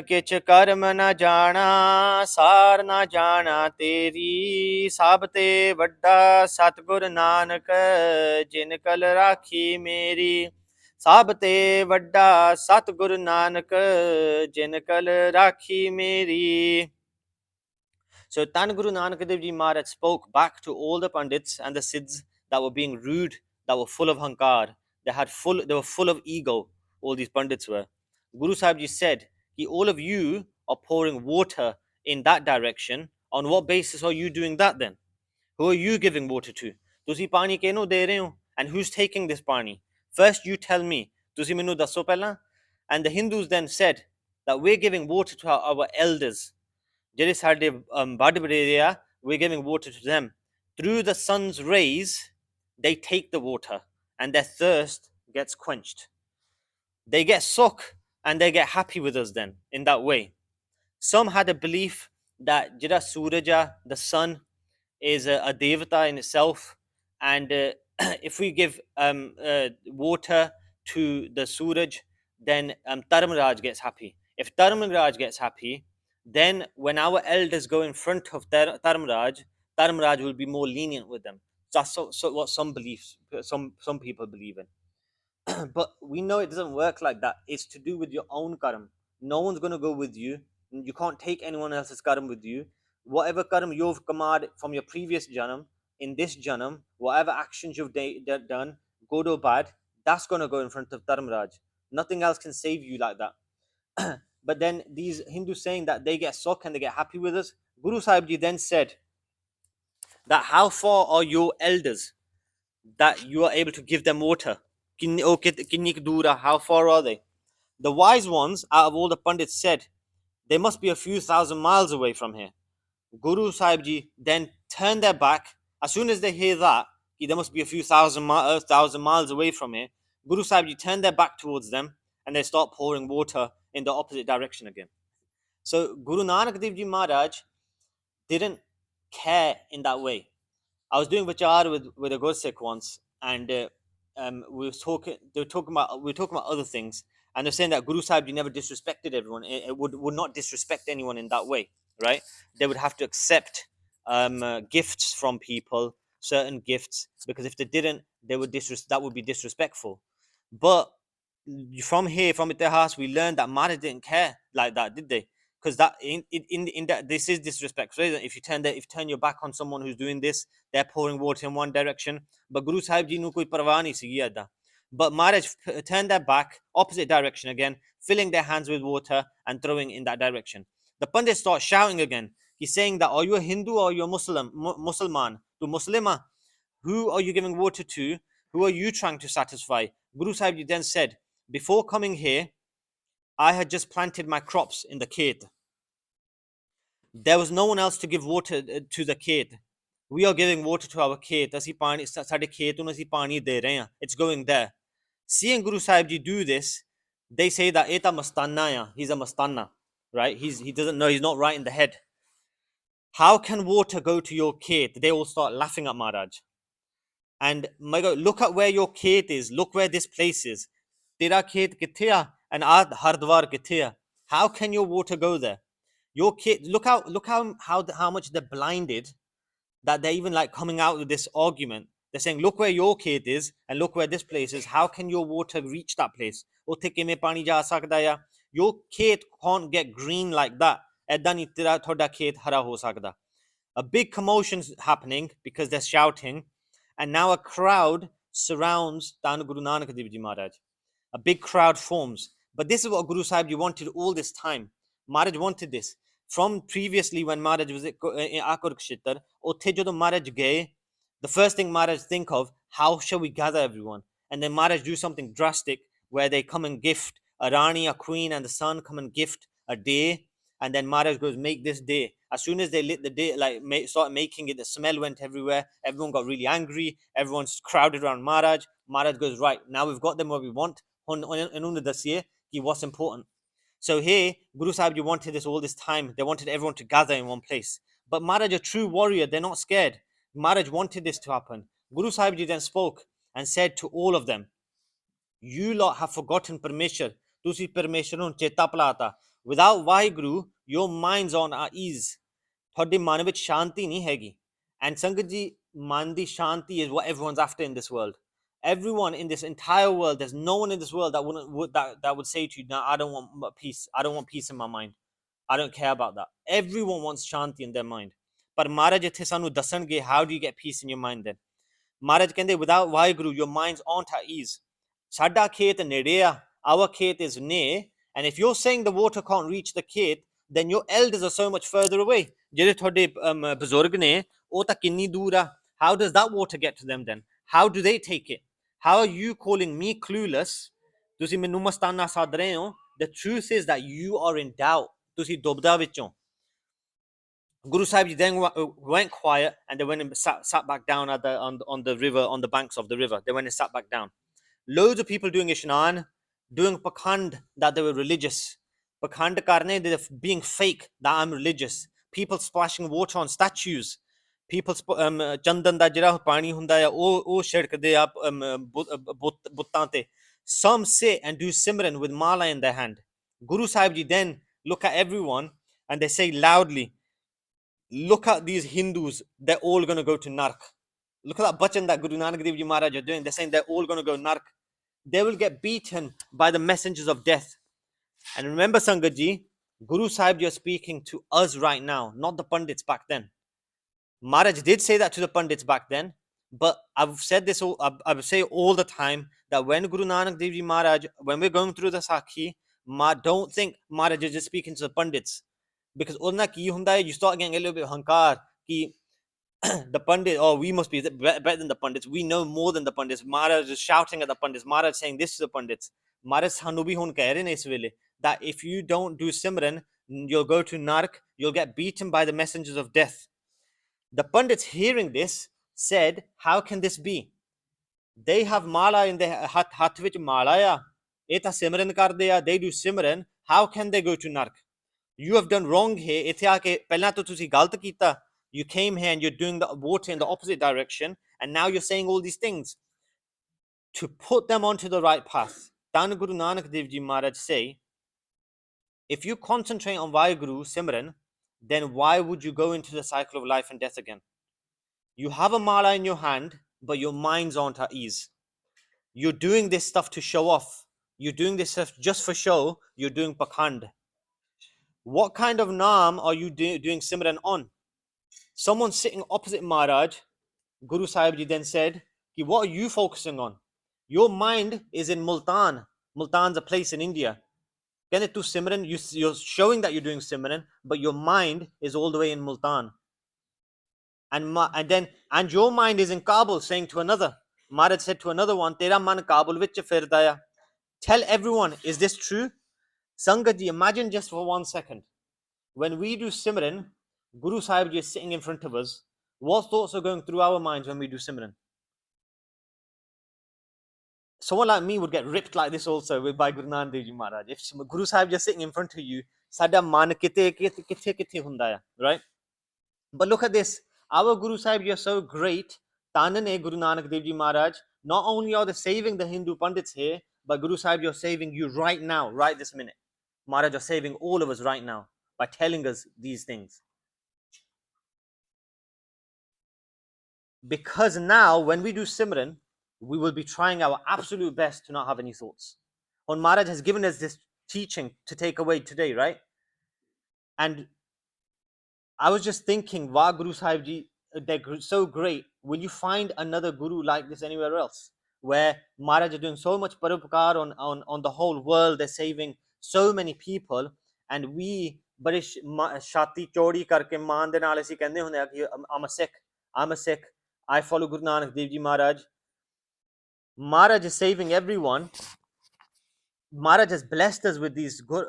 किच कर्म न जाना सार न जाना तेरी साब ते वड्डा सतगुर नानक जिन कल राखी मेरी साब ते वड्डा सतगुर नानक जिन कल राखी मेरी. So Dhan Guru Nanak Dev Ji Maharaj spoke back to all the Pandits and the Siddhs that were being rude, that were full of hankar, they were full of ego. All these Pandits were. Guru Sahib Ji said, all of you are pouring water in that direction. On what basis are you doing that then? Who are you giving water to? Tusi pani keno de rahe ho? And who's taking this pani? First you tell me. Tusi minu dasso pehla. And the Hindus then said that we're giving water to our elders. ਜਿਹੜੇ ਸਾਡੇ ਵੱਡ ਵਡੇਰੇ ਆ, we're giving water to them. Through the sun's rays, they take the water and their thirst gets quenched. They get suck and they get happy with us then in that way. Some had a belief that Jira Suraja, the sun, is a devata in itself, and if we give water to the Suraj, then Dharmaraj gets happy. If Dharmaraj gets happy, then when our elders go in front of Dharmaraj, Dharmaraj will be more lenient with them. That's so what some people believe in. But we know it doesn't work like that. It's to do with your own karma. No one's going to go with you. You can't take anyone else's karma with you. Whatever karma you've kamad from your previous janam, in this janam, whatever actions you've done, good or bad, that's going to go in front of Dharmaraj. Nothing else can save you like that. But then these Hindus saying that they get suck and they get happy with us. Guru Sahib Ji then said that how far are your elders that you are able to give them water? How far are they? The wise ones out of all the Pandits said they must be a few thousand miles away from here. Guru Sahib Ji then turned their back. As soon as they hear that, they must be a few thousand miles away from here, Guru Sahib Ji turned their back towards them and they start pouring water in the opposite direction again. So Guru Nanak Dev Ji Maharaj didn't care in that way. I was doing vichar with a Gursikh once, and we were talking about other things, and they're saying that Guru Sahib Ji never disrespected everyone. It would not disrespect anyone in that way, right? They would have to accept gifts from people, certain gifts, because if they didn't, they would that would be disrespectful. But from Itihas, we learned that Maharaj didn't care like that, did they? Because that in that this is disrespectful. If you turn your back on someone who's doing this, they're pouring water in one direction. But Guru Sahib Ji nu koi parwah nahi si eda. But Maharaj turned their back, opposite direction again, filling their hands with water and throwing in that direction. The Pandit starts shouting again. He's saying that, are you a Hindu or are you a Musliman? To Muslima, who are you giving water to? Who are you trying to satisfy? Guru Sahib Ji then said, before coming here, I had just planted my crops in the khet. There was no one else to give water to the khet. We are giving water to our khet. It's going there. Seeing Guru Sahib Ji do this, they say that eta mastana, he's a mastana, right? He doesn't know, he's not right in the head. How can water go to your khet? They all start laughing at Maharaj. And my God, look at where your khet is. Look where this place is. Tera khet kithe hai and aad Hardwar kithe hai. How can your water go there? Your khet, look how much they're blinded, that they're even like coming out with this argument. They're saying, look where your khet is and look where this place is. How can your water reach that place? Your khet can't get green like that. A big commotion's happening because they're shouting, and now a crowd surrounds Dhan Guru Nanak Dev Ji Maharaj. A big crowd forms. But this is what Guru Sahib Ji wanted all this time. Maharaj wanted this. From previously when Maharaj was in Akur Kshetar, Maharaj gaye, the first thing Maharaj think of, how shall we gather everyone? And then Maharaj do something drastic where they come and gift a Rani, a queen, and the son come and gift a day. And then Maharaj goes, make this day. As soon as they lit the day, start making it, the smell went everywhere. Everyone got really angry. Everyone's crowded around Maharaj. Maharaj goes, right, now we've got them what we want. What's important. So here, Guru Sahib Ji wanted this all this time. They wanted everyone to gather in one place. But Maharaj, a true warrior, they're not scared. Maharaj wanted this to happen. Guru Sahib Ji then spoke and said to all of them, you lot have forgotten Parmeshwar. Tusi Parmeshwar nun cheta palata. Without Vaheguru, your mind's on at ease. ਤੁਹਾਡੇ ਮਨ ਵਿੱਚ ਸ਼ਾਂਤੀ ਨਹੀਂ ਹੈਗੀ. And ਸੰਗਤ ਜੀ, ਮਨ ਦੀ ਸ਼ਾਂਤੀ is what everyone's after in this world. Everyone in this entire world, there's no one in this world that would say to you, no, I don't want peace. I don't want peace in my mind. I don't care about that. Everyone wants shanti in their mind. But Maharaj ਇੱਥੇ ਸਾਨੂੰ ਦੱਸਣਗੇ, how do you get peace in your mind then? Maharaj ਕਹਿੰਦੇ, without Vaheguru, your minds aren't at ease. ਸਾਡਾ ਖੇਤ ਨੇੜੇ ਆ, our ਖੇਤ is near, and if you're saying the water can't reach the ਖੇਤ, then your elders are so much further away. ਜਿਹੜੇ ਤੁਹਾਡੇ ਬਜ਼ੁਰਗ ਨੇ, ਉਹ ਤਾਂ ਕਿੰਨੀ ਦੂਰ ਆ. How does that water get to them then? How do they take it? How are you calling me clueless? ਤੁਸੀਂ ਮੈਨੂੰ ਮਸਤਾਨਾ ਸਾਧ ਰਹੇ ਹੋ. The truth is that you are in doubt. ਤੁਸੀਂ ਦੁਬਦਾ ਵਿੱਚੋਂ. Guru Sahib Ji then went quiet, and they went and sat back down at on the river, on the banks of the river. They went and sat back down. Loads of people doing Ishnan, doing pakhand that they were religious. Pakhand karne, they're being fake that I'm religious. People splashing water on statues. People chandan da jira pani hunda hai oh shirkde aap buttan te. Some sit and do simran with mala in their hand. Guru Sahib Ji then look at everyone and they say loudly, look at these Hindus, they're all going to go to Nark. Look at that bachan that Guru Nanak Dev Ji Maharaj are doing. They're saying they're all going to go Nark. They will get beaten by the messengers of death. And remember, Sangat Ji, Guru Sahib Ji are speaking to us right now, not the Pandits back then. Maharaj did say that to the Pandits back then, but I've said this, I say all the time, that when Guru Nanak Dev Ji Maharaj, when we're going through the Sakhi, don't think Maharaj is just speaking to the Pandits. Because you start getting a little bit of hankar. The Pandit, oh, we must be better than the Pandits. We know more than the Pandits. Maharaj is shouting at the Pandits. Maharaj saying this to the Pandits. Maharaj that if you don't do Simran, you'll go to Nark, you'll get beaten by the messengers of death. The Pandits hearing this said, how can this be? They have mala in their hat vich mala ya. Eta Simran kardeya, they do Simran. How can they go to Nark? You have done wrong here. You came here and you're doing the water in the opposite direction, and now you're saying all these things. To put them onto the right path, Dhan Guru Nanak Dev Ji Maharaj say, if you concentrate on Vaheguru Simran, then why would you go into the cycle of life and death again? You have a mala in your hand, but your minds aren't at ease. You're doing this stuff to show off. You're doing this stuff just for show. You're doing pakhand. What kind of naam are you doing Simran on? Someone sitting opposite Maharaj, Guru Sahib Ji then said, what are you focusing on? Your mind is in Multan. Multan's a place in India. Can it do Simran? You're showing that you're doing Simran, but your mind is all the way in Multan. And your mind is in Kabul, saying to another. Maharaj said to another one, Tera man Kabul vich firdaya. Tell everyone, is this true? Sangat Ji, imagine just for 1 second. When we do Simran, Guru Sahib Ji is sitting in front of us. What thoughts are going through our minds when we do Simran? Someone like me would get ripped like this also by Guru Nanak Dev Ji Maharaj. If Guru Sahib Ji is sitting in front of you, sada man kithe hunda hai, right? But look at this. Our Guru Sahib Ji are so great. Tanane Guru Nanak Dev Ji Maharaj. Not only are they saving the Hindu Pandits here, but Guru Sahib Ji are saving you right now, right this minute. Maharaj are saving all of us right now by telling us these things. Because now, when we do Simran, we will be trying our absolute best to not have any thoughts. And Maharaj has given us this teaching to take away today, right? And I was just thinking, wow, Guru Sahib Ji, they're so great. Will you find another Guru like this anywhere else? Where Maharaj are doing so much parupakar on the whole world, they're saving so many people, and we, bade shati chodi karke maan de naal assi kehndे hunde कि I'm a Sikh, I follow Guru Nanak Dev Ji Maharaj. Maharaj is saving everyone. Maharaj has blessed us with these good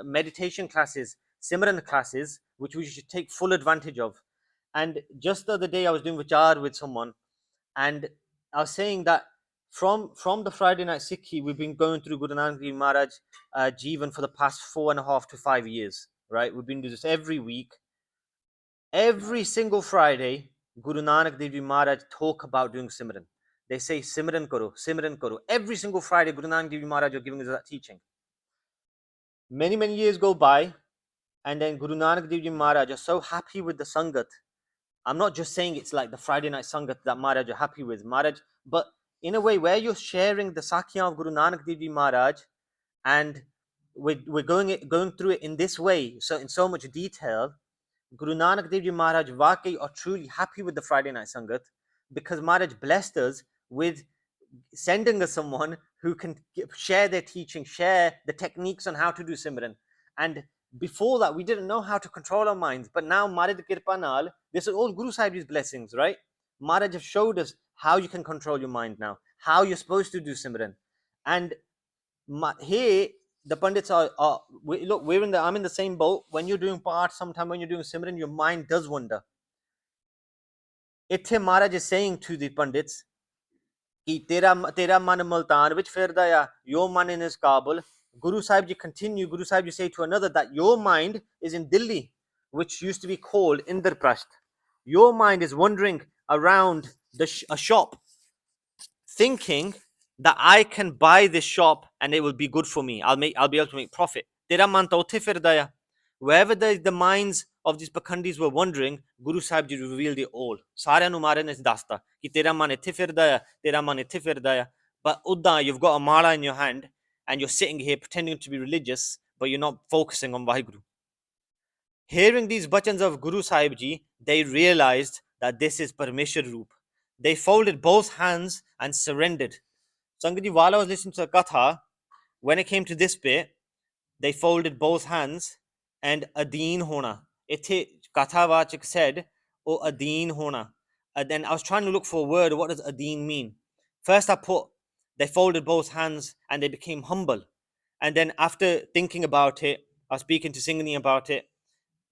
meditation classes, Simran classes, which we should take full advantage of. And just the other day, I was doing vichar with someone, and I was saying that from the Friday night Sikhi, we've been going through Guru Nanak Dev Maharaj Jivan for the past 4.5 to 5 years, right? We've been doing this every week. Every single Friday, Guru Nanak Dev Ji Maharaj talk about doing Simran. They say Simran karo, Simran karo. Every single Friday, Guru Nanak Dev Ji Maharaj are giving us that teaching. Many years go by, and then Guru Nanak Dev Ji Maharaj are so happy with the Sangat. I'm not just saying it's like the Friday night Sangat that Maharaj are happy with, Maharaj, but in a way where you're sharing the Sakya of Guru Nanak Dev Ji Maharaj, and we're going through it in this way, so in so much detail. Guru Nanak Dev Ji Maharaj Waqai are truly happy with the Friday night Sangat, because Maharaj blessed us with sending us someone who can share their teaching, share the techniques on how to do Simran. And before that, we didn't know how to control our minds. But now, Maharaj Kirpa Nal, this is all Guru Sahib's blessings, right? Maharaj have showed us how you can control your mind now, how you're supposed to do Simran. And here, the Pandits look, I'm in the same boat. When you're doing part, sometime when you're doing Simran, your mind does wander. Ithe Maharaj is saying to the Pandits, कि तेरा मन मुल्तान विच फिरदा आ, your mind in is Kabul. Guru Sahib Ji continue, Guru Sahib Ji say to another that your mind is in Delhi, which used to be called Indraprasth. Your mind is wandering around a shop, thinking that I can buy this shop and it will be good for me. I'll be able to make profit. Tera man to utthe firda hai. Wherever the minds of these Pakhandis were wandering, Guru Sahib Ji revealed it all. Saaryan nu Maharaj ne dasta ki tera man ithe firda hai, tera man ithe firda hai. But udda, you've got a mala in your hand and you're sitting here pretending to be religious, but you're not focusing on Vaheguru. Hearing these bachans of Guru Sahib Ji, they realized that this is Parmeshwar Roop. They folded both hands and surrendered. Sangat Ji, while I was listening to the Katha, when it came to this bit, they folded both hands and Adeen Hona. Ithe Katha Vachak said, O Adeen Hona. And then I was trying to look for a word. What does Adeen mean? First, I put, they folded both hands and they became humble. And then after thinking about it, I was speaking to Singhani about it,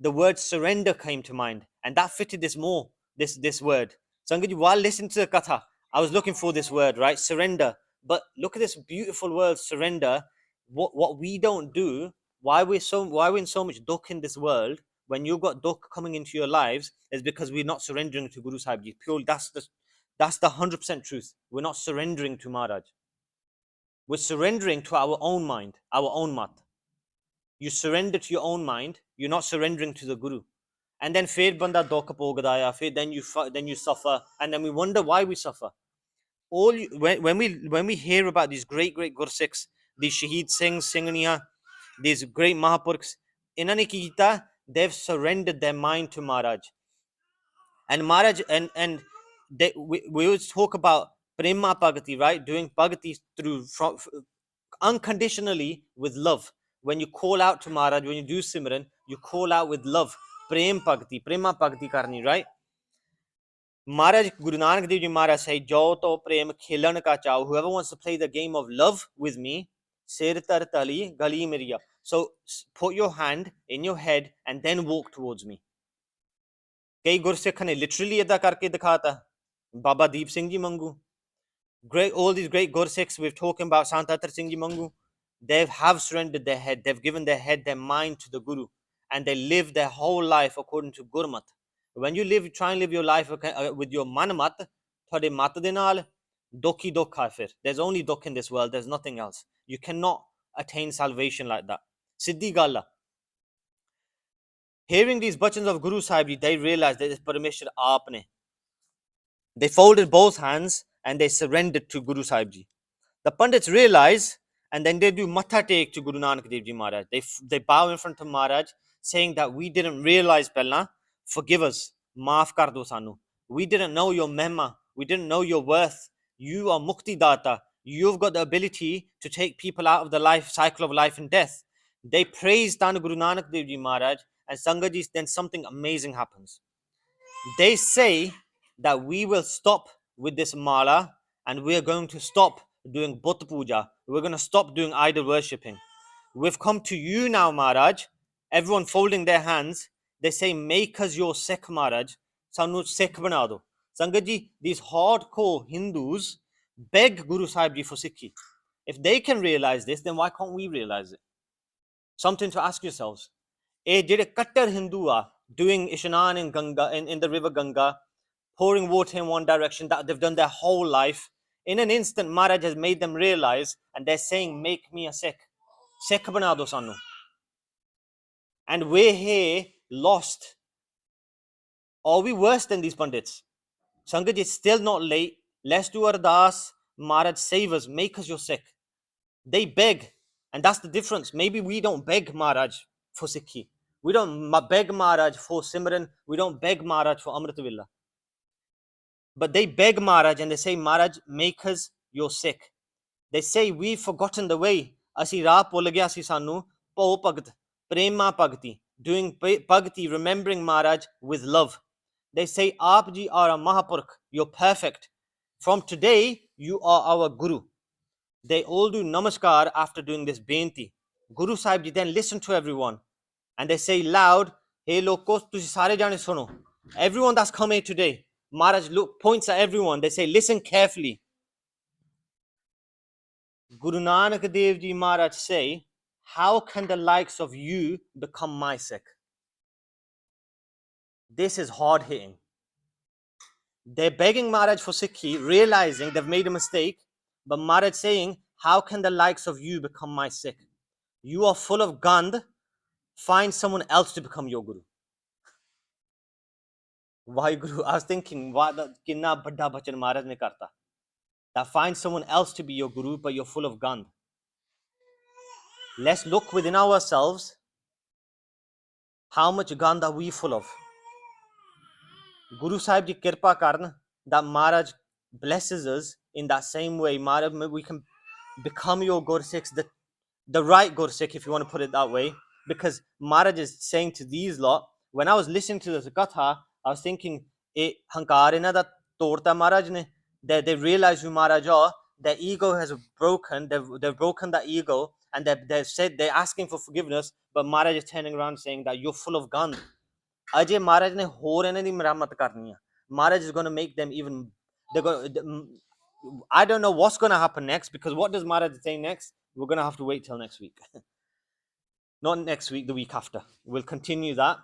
the word surrender came to mind, and that fitted this more, this word. Sangat Ji, while listening to the Katha, I was looking for this word, right? Surrender. But look at this beautiful word, surrender. What we don't do, why we're in so much dukh in this world, when you've got dukh coming into your lives, is because we're not surrendering to Guru Sahib Ji. Purely, that's the 100% truth. We're not surrendering to Maharaj. We're surrendering to our own mind, our own mat. You surrender to your own mind, you're not surrendering to the Guru. And then fir banda dukh pogdaya, then you suffer, and then we wonder why we suffer. When we hear about these great Gursikhs, these Shaheed Singhs, Singhaniya, these great Mahapurkhs, inane ki kita, they've surrendered their mind to Maharaj. And Maharaj, and we always talk about prema bhagati, right? Doing bhagati through unconditionally with love. When you call out to Maharaj, when you do Simran, you call out with love. Prema bhakti karni, right? Maharaj, Guru Nanak Dev Ji Maharaj say, Jo to prem khilan ka chao. Whoever wants to play the game of love with me, sir tar tali gali miriya. So put your hand in your head and then walk towards me. कई गुरसिख ने literally अदा करके दिखाता. Baba Deep Singh Ji Mangu. Great, all these great Gursikhs we've talking about, Sant Atar Singh Ji Mangu, they have surrendered their head, they've given their head, their mind to the Guru, and they live their whole life according to Gurmat. When you try and live your life with your manamat, thode mat de naal, dokhi dokha fir. There's only dukh in this world, there's nothing else. You cannot attain salvation like that. Siddhi galla. Hearing these bachans of Guru Sahib Ji, they realized that it's Parameshwar aapne. They folded both hands and they surrendered to Guru Sahib Ji. The Pandits realize, and then they do matha take to Guru Nanak Dev Ji Maharaj. They bow in front of Maharaj, saying that we didn't realize Pehla, forgive us, maaf kar do sanu. We didn't know your mehma, we didn't know your worth. You are Mukti Data. You've got the ability to take people out of the life cycle of life and death. They praise Dhan Guru Nanak Dev Ji Maharaj, and Sangaji, then something amazing happens. They say that we will stop with this mala and we are going to stop doing Buddha Puja. We're going to stop doing idol worshipping. We've come to you now, Maharaj. Everyone folding their hands. They say, make us your Sikh, Maharaj. Sanu Sikh bana do. Sangaji, these hardcore Hindus beg Guru Sahib Ji for Sikhi. If they can realize this, then why can't we realize it? Something to ask yourselves. A jede kattar Hindu are doing Ishnan in Ganga, in the river Ganga, pouring water in one direction that they've done their whole life. In an instant, Maharaj has made them realize, and they're saying, make me a Sikh. Sikh bana do sanu. And we're here lost. Are we worse than these pundits? Sangat, it's still not late. Let's do Ardas. Maharaj, save us. Make us your Sikh. They beg. And that's the difference. Maybe we don't beg Maharaj for Sikhi. We don't beg Maharaj for Simran. We don't beg Maharaj for Amritavilla. But they beg Maharaj and they say, Maharaj, make us your Sikh. They say, we've forgotten the way. Asi ra bhul gaya si sanu po bhagat, prema bhakti, doing bhakti, remembering Maharaj with love. They say, Aap ji are a Mahapurkh, you're perfect. From today, you are our Guru. They all do namaskar after doing this benti. Guru Sahib ji then listen to everyone and they say loud, hey lokos, tusi sare jane suno. Everyone that's come here today, Maharaj points at everyone. They say, listen carefully. Guru Nanak Dev Ji Maharaj say, how can the likes of you become my Sikh? This is hard hitting. They're begging Maharaj for Sikhi, realizing they've made a mistake, but Maharaj saying, how can the likes of you become my Sikh? You are full of gand, find someone else to become your Guru. Why Guru? I was thinking, kinna badda bachan Maharaj ne karta. That find someone else to be your Guru, but you're full of gand. Let's look within ourselves. How much gand are we full of? Guru Sahib ji kirpa karan that Maharaj blesses us in that same way. Maharaj, we can become your Gursikhs, the right Gursikh, if you want to put it that way. Because Maharaj is saying to these lot, when I was listening to the Katha, I was thinking, hankar inna da torta Maharaj ne. They realize who Maharaj are. Their ego has broken. They've broken that ego, and they've said they're asking for forgiveness. But Maharaj is turning around saying that you're full of gand. Ajay Maharaj ne ਹੋਰ ਇਹਨਾਂ ਦੀ ਮਰਾਮਤ ਕਰਨੀ ਆ. Maharaj is going to make them even. I don't know what's going to happen next, because what does Maharaj say next? We're going to have to wait till next week. Not next week, the week after. We'll continue that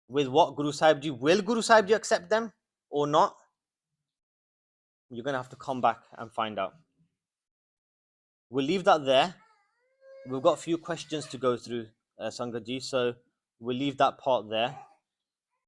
with what Guru Sahib Ji. Will Guru Sahib Ji accept them or not? You're going to have to come back and find out. We'll leave that there. We've got a few questions to go through, Sangat Ji, so we'll leave that part there.